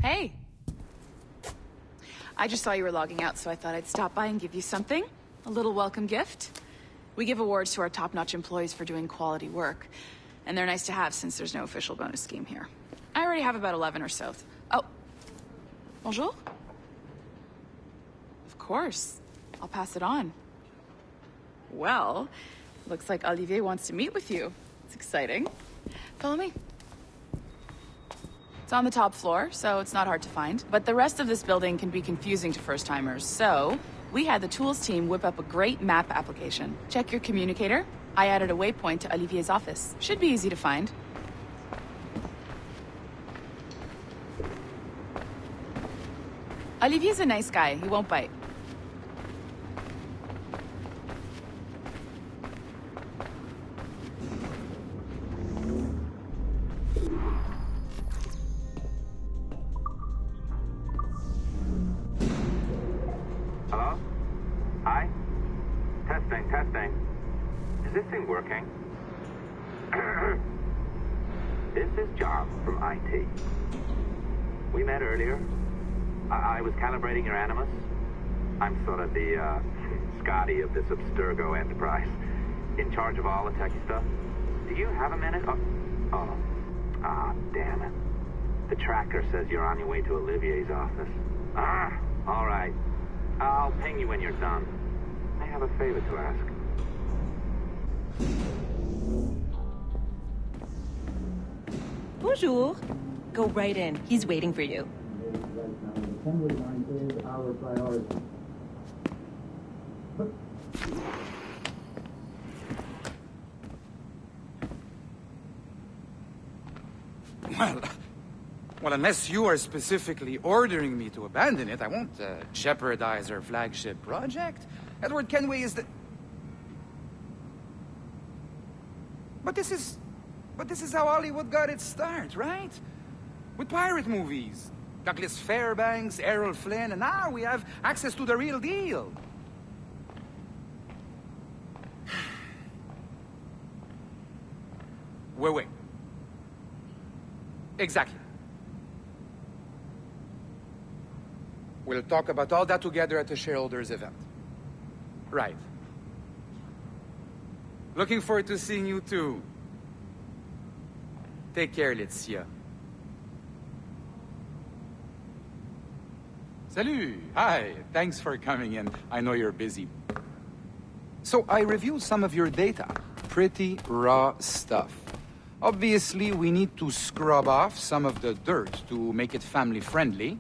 Hey. I just saw you were logging out, so I thought I'd stop by and give you something. A little welcome gift. We give awards to our top-notch employees for doing quality work, and they're nice to have since there's no official bonus scheme here. I already have about 11 or so. Oh. Bonjour? Of course. I'll pass it on. Well, looks like Olivier wants to meet with you. It's exciting. Follow me. It's on the top floor, so it's not hard to find. But the rest of this building can be confusing to first-timers, so we had the tools team whip up a great map application. Check your communicator. I added a waypoint to Olivier's office. Should be easy to find. Olivier's a nice guy. He won't bite. Hello? Hi? Testing. Is this thing working? This is John from IT. We met earlier. I was calibrating your Animus. I'm sort of the, Scotty of this Abstergo enterprise. In charge of all the techie stuff. Do you have a minute? Oh, damn it. The tracker says you're on your way to Olivier's office. All right. I'll ping you when you're done. I have a favor to ask. Bonjour. Go right in. He's waiting for you. Assembly line is our priority. Well, unless you are specifically ordering me to abandon it, I won't jeopardize our flagship project. Edward Kenway is the... But this is how Hollywood got its start, right? With pirate movies. Douglas Fairbanks, Errol Flynn, and now we have access to the real deal. Wait. Exactly. We'll talk about all that together at the shareholders event. Right. Looking forward to seeing you too. Take care, Laetitia. Salut! Hi, thanks for coming in. I know you're busy. So I reviewed some of your data. Pretty raw stuff. Obviously, we need to scrub off some of the dirt to make it family-friendly.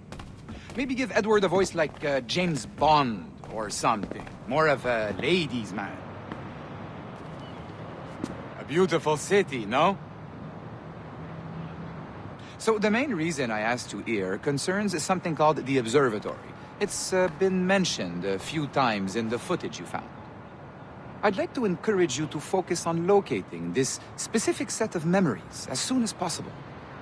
Maybe give Edward a voice like James Bond or something. More of a ladies' man. A beautiful city, no? So the main reason I asked you here concerns something called the Observatory. It's been mentioned a few times in the footage you found. I'd like to encourage you to focus on locating this specific set of memories as soon as possible.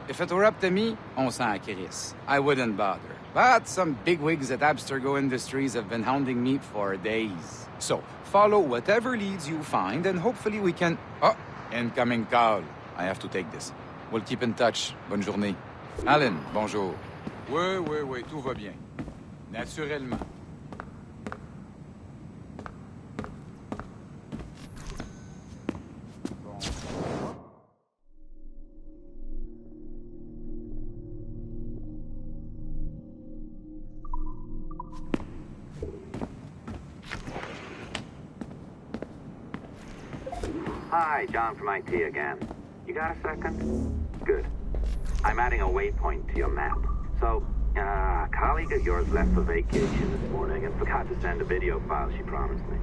If it were up to me, on s'en crisse. I wouldn't bother. But some bigwigs at Abstergo Industries have been hounding me for days. So, follow whatever leads you find and hopefully we can... Oh, incoming call. I have to take this. We'll keep in touch. Bonne journée. Alan, bonjour. Oui, tout va bien. Naturellement. Hi, John from IT again. You got a second? Good. I'm adding a waypoint to your map. So, a colleague of yours left for vacation this morning and forgot to send a video file she promised me.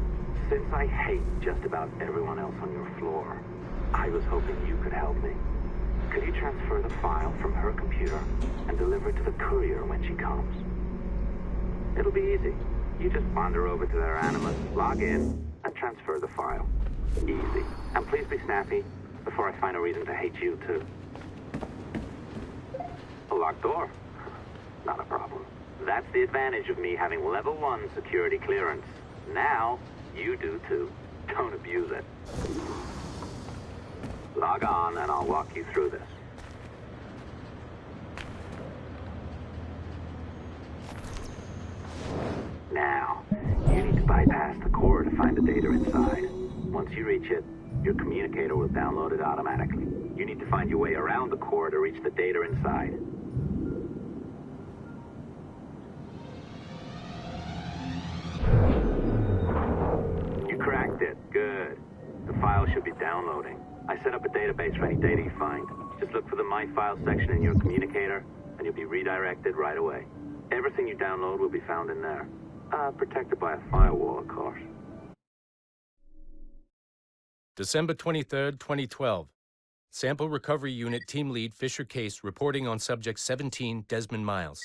Since I hate just about everyone else on your floor, I was hoping you could help me. Could you transfer the file from her computer and deliver it to the courier when she comes? It'll be easy. You just wander over to their Animus, log in, and transfer the file. Easy. And please be snappy before I find a reason to hate you, too. A locked door? Not a problem. That's the advantage of me having level 1 security clearance. Now, you do, too. Don't abuse it. Log on, and I'll walk you through this. data inside. Once you reach it, your communicator will download it automatically. You need to find your way around the core to reach the data inside. You cracked it. Good. The file should be downloading. I set up a database for any data you find. Just look for the My Files section in your communicator, and you'll be redirected right away. Everything you download will be found in there. Protected by a firewall, of course. December 23rd, 2012. Sample Recovery Unit Team Lead Fisher Case reporting on Subject 17, Desmond Miles.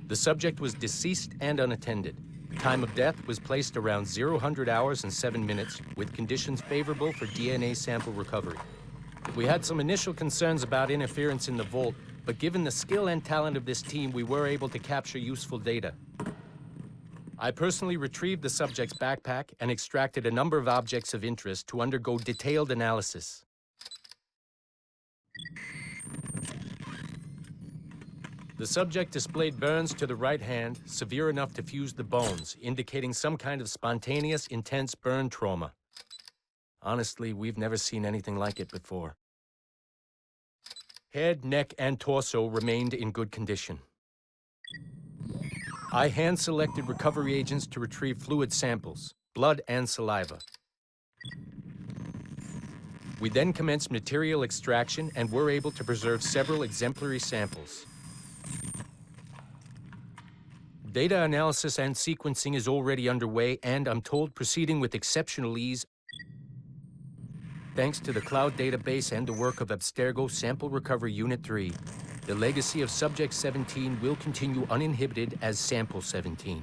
The subject was deceased and unattended. Time of death was placed around 00 hours and 7 minutes, with conditions favorable for DNA sample recovery. We had some initial concerns about interference in the vault, but given the skill and talent of this team, we were able to capture useful data. I personally retrieved the subject's backpack and extracted a number of objects of interest to undergo detailed analysis. The subject displayed burns to the right hand, severe enough to fuse the bones, indicating some kind of spontaneous, intense burn trauma. Honestly, we've never seen anything like it before. Head, neck, and torso remained in good condition. I hand-selected recovery agents to retrieve fluid samples, blood and saliva. We then commenced material extraction and were able to preserve several exemplary samples. Data analysis and sequencing is already underway, and I'm told proceeding with exceptional ease. Thanks to the cloud database and the work of Abstergo Sample Recovery Unit 3, the legacy of Subject 17 will continue uninhibited as Sample 17.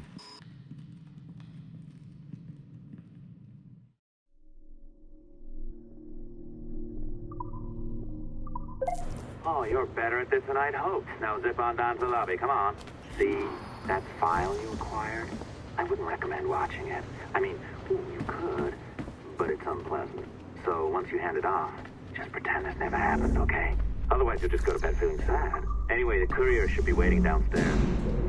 Oh, you're better at this than I'd hoped. Now zip on down to the lobby. Come on. See that file you acquired? I wouldn't recommend watching it. I mean, you could, but it's unpleasant. So once you hand it off, just pretend this never happened, okay? Otherwise, you'll just go to bed feeling sad. Anyway, the courier should be waiting downstairs.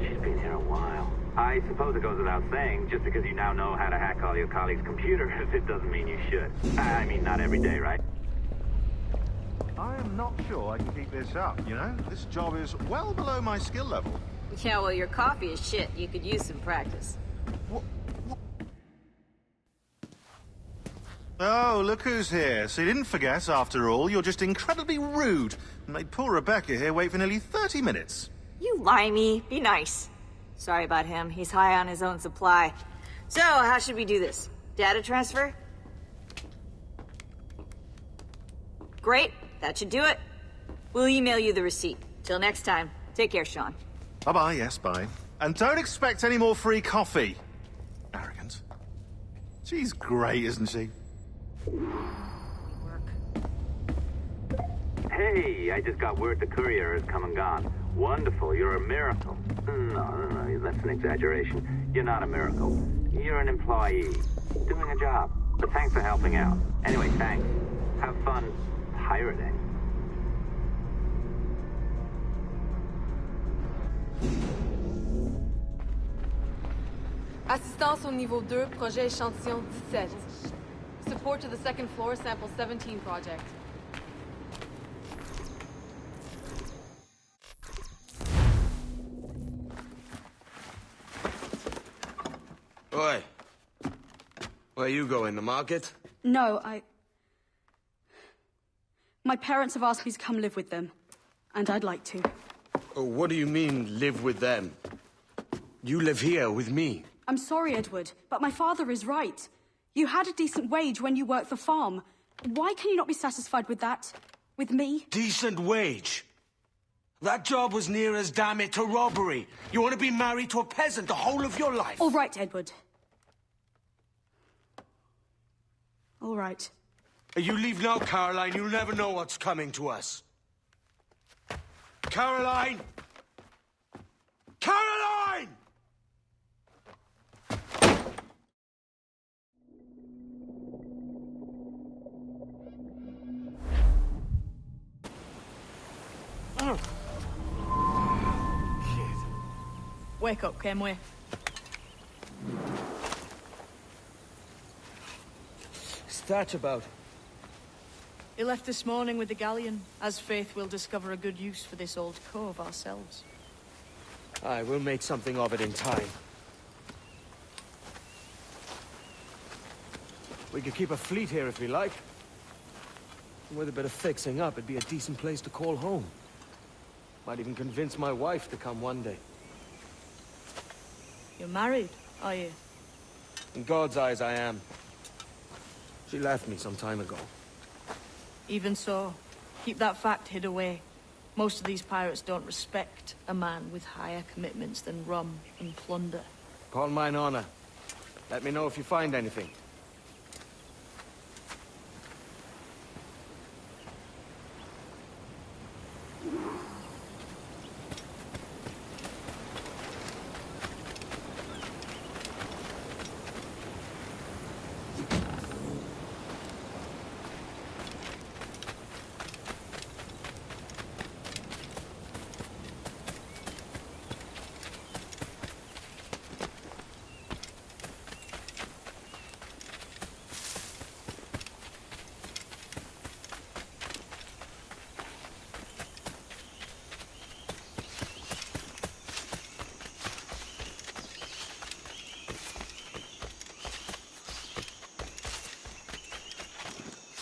She's been here a while. I suppose it goes without saying, just because you now know how to hack all your colleagues' computers, it doesn't mean you should. I mean, not every day, right? I am not sure I can keep this up, you know? This job is well below my skill level. Yeah, well, your coffee is shit. You could use some practice. What? Oh, look who's here. So you didn't forget, after all, you're just incredibly rude and made poor Rebecca here wait for nearly 30 minutes. You limey. Be nice. Sorry about him. He's high on his own supply. So, how should we do this? Data transfer? Great. That should do it. We'll email you the receipt. Till next time. Take care, Sean. Bye-bye, yes, bye. And don't expect any more free coffee. Arrogant. She's great, isn't she? Hey, I just got word the courier has come and gone. Wonderful, you're a miracle. No, that's an exaggeration. You're not a miracle. You're an employee, doing a job. But thanks for helping out. Anyway, thanks. Have fun pirating. Assistance au niveau 2, projet échantillon 17. Support to the second floor, sample 17 project. Oi. Where you going, the market? No, my parents have asked me to come live with them, and I'd like to. Oh, what do you mean, live with them? You live here with me. I'm sorry, Edward, but my father is right. You had a decent wage when you worked the farm. Why can you not be satisfied with that? With me? Decent wage? That job was near as, damn it, to robbery. You want to be married to a peasant the whole of your life? All right, Edward. All right. You leave now, Caroline. You'll never know what's coming to us. Caroline! Caroline! Wake up, Kenway. What's that about? He left this morning with the galleon, as faith we'll discover a good use for this old cove ourselves. Aye, we'll make something of it in time. We could keep a fleet here if we like. And with a bit of fixing up, it'd be a decent place to call home. Might even convince my wife to come one day. You're married, are you? In God's eyes, I am. She left me some time ago. Even so, keep that fact hid away. Most of these pirates don't respect a man with higher commitments than rum and plunder. Call mine honor. Let me know if you find anything.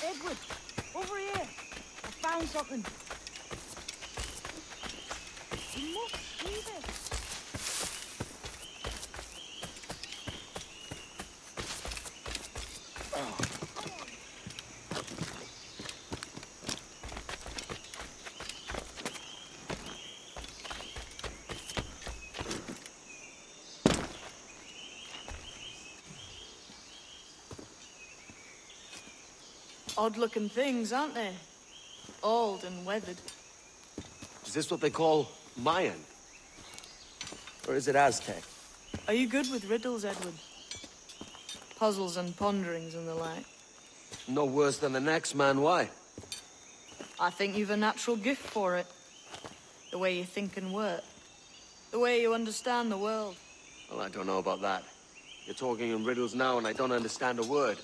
Edward, over here. I found something. You must see this. Odd-looking things, aren't they? Old and weathered. Is this what they call Mayan? Or is it Aztec? Are you good with riddles, Edward? Puzzles and ponderings and the like? No worse than the next man, why? I think you've a natural gift for it. The way you think and work. The way you understand the world. Well, I don't know about that. You're talking in riddles now and I don't understand a word.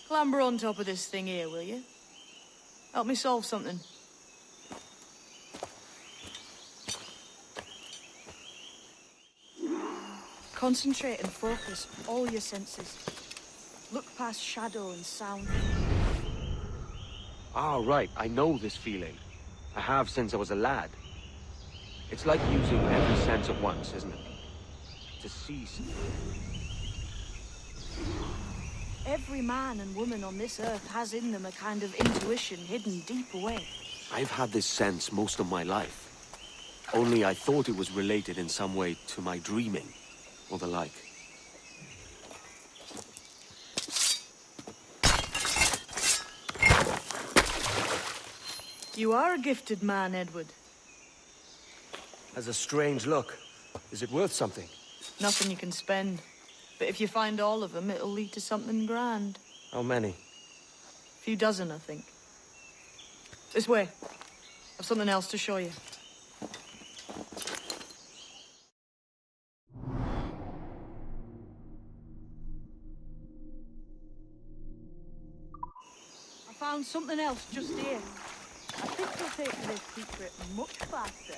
Clamber on top of this thing here, will you? Help me solve something. Concentrate and focus all your senses. Look past shadow and sound. Ah, right. I know this feeling. I have since I was a lad. It's like using every sense at once, isn't it? To see something. Every man and woman on this earth has in them a kind of intuition hidden deep away. I've had this sense most of my life. Only I thought it was related in some way to my dreaming, or the like. You are a gifted man, Edward. Has a strange look. Is it worth something? Nothing you can spend. But if you find all of them, it'll lead to something grand. How many? A few dozen, I think. This way. I've something else to show you. I found something else just here. I think we'll take to this secret much faster.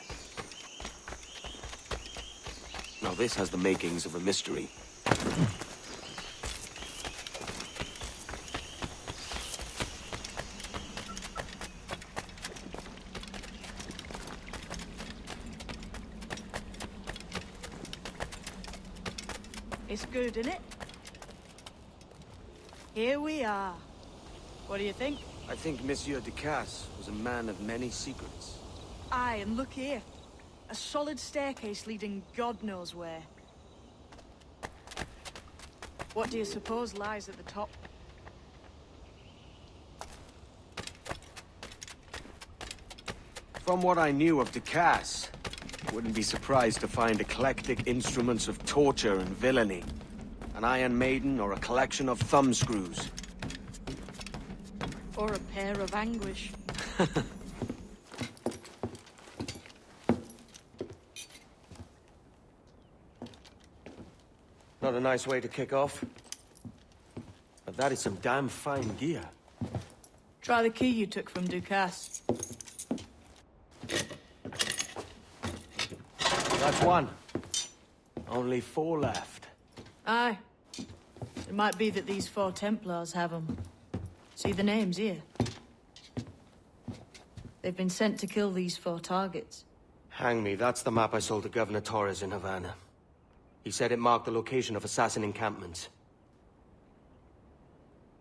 Now this has the makings of a mystery. It's good, isn't it? Here we are. What do you think? I think Monsieur Ducasse was a man of many secrets. Aye, and look here. A solid staircase leading God knows where. What do you suppose lies at the top? From what I knew of Ducasse, I wouldn't be surprised to find eclectic instruments of torture and villainy. An Iron Maiden or a collection of thumbscrews. Or a pair of anguish. not a nice way to kick off. But that is some damn fine gear. Try the key you took from Ducasse. That's one. Only 4 left. Aye. It might be that these 4 Templars have them. See the names here? They've been sent to kill these 4 targets. Hang me, that's the map I sold to Governor Torres in Havana. He said it marked the location of assassin encampments.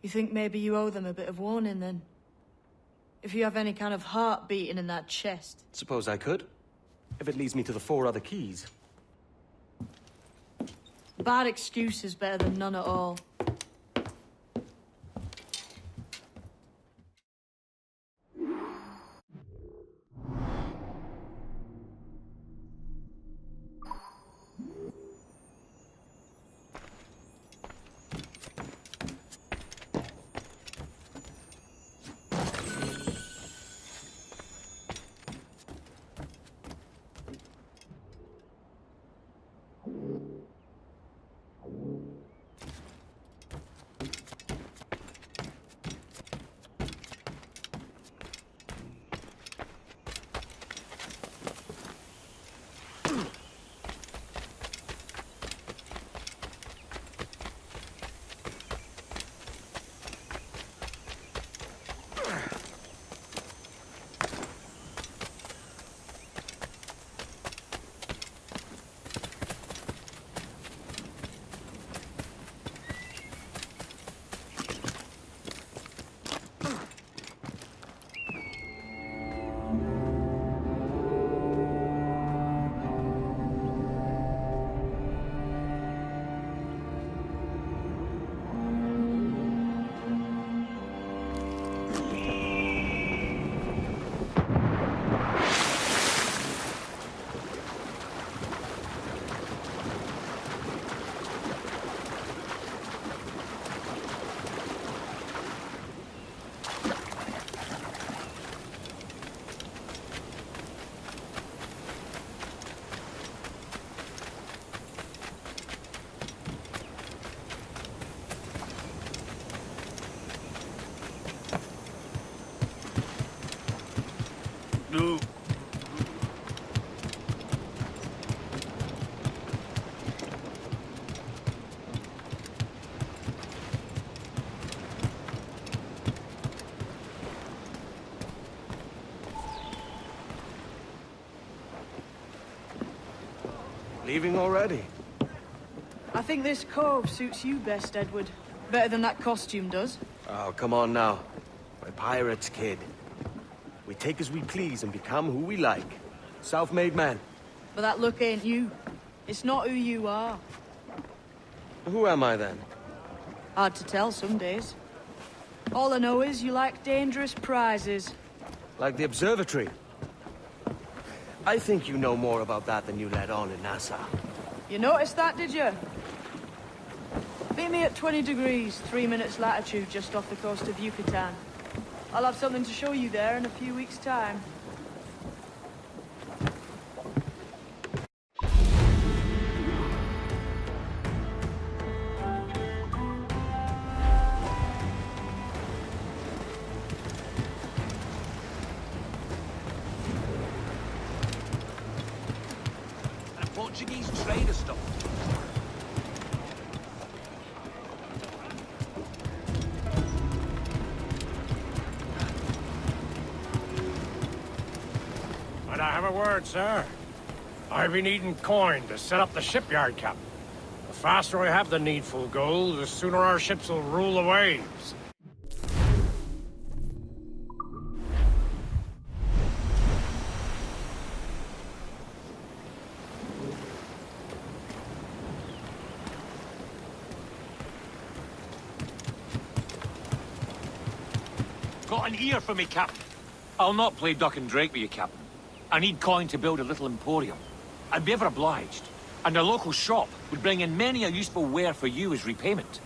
You think maybe you owe them a bit of warning, then? If you have any kind of heart beating in that chest. Suppose I could. If it leads me to the 4 other keys. Bad excuse is better than none at all. No. Leaving already? I think this cove suits you best, Edward. Better than that costume does. Oh, come on now. We're pirates, kid. We take as we please and become who we like. Self-made man. But that look ain't you. It's not who you are. Who am I then? Hard to tell some days. All I know is you like dangerous prizes. Like the observatory. I think you know more about that than you let on in Nassau. You noticed that, did you? Meet me at 20 degrees, 3 minutes latitude just off the coast of Yucatan. I'll have something to show you there in a few weeks' time. And a Portuguese trader stopped. Might I have a word, sir? I've been needing coin to set up the shipyard, Captain. The faster I have the needful gold, the sooner our ships will rule the waves. Got an ear for me, Captain. I'll not play duck and drake with you, Captain. I need coin to build a little emporium. I'd be ever obliged. And a local shop would bring in many a useful ware for you as repayment.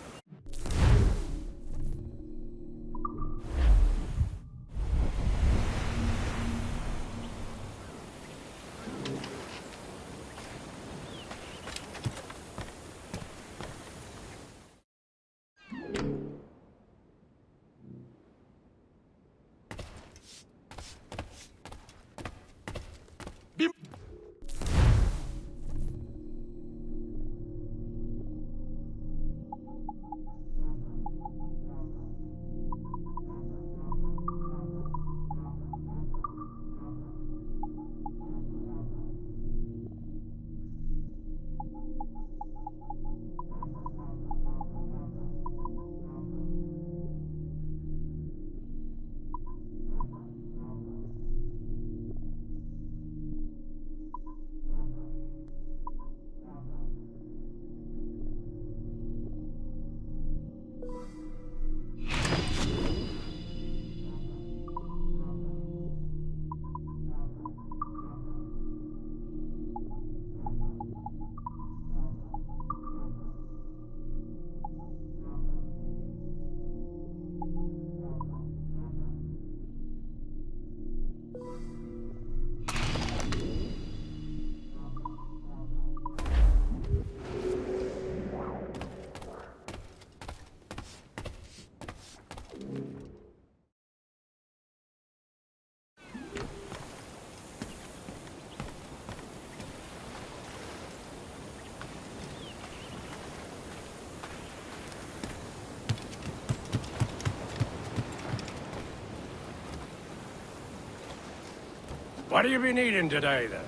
What do you be needing today, then?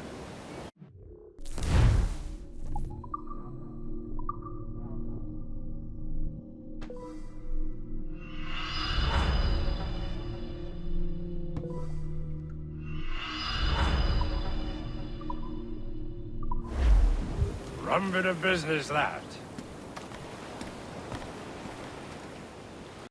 Rum bit of business, that.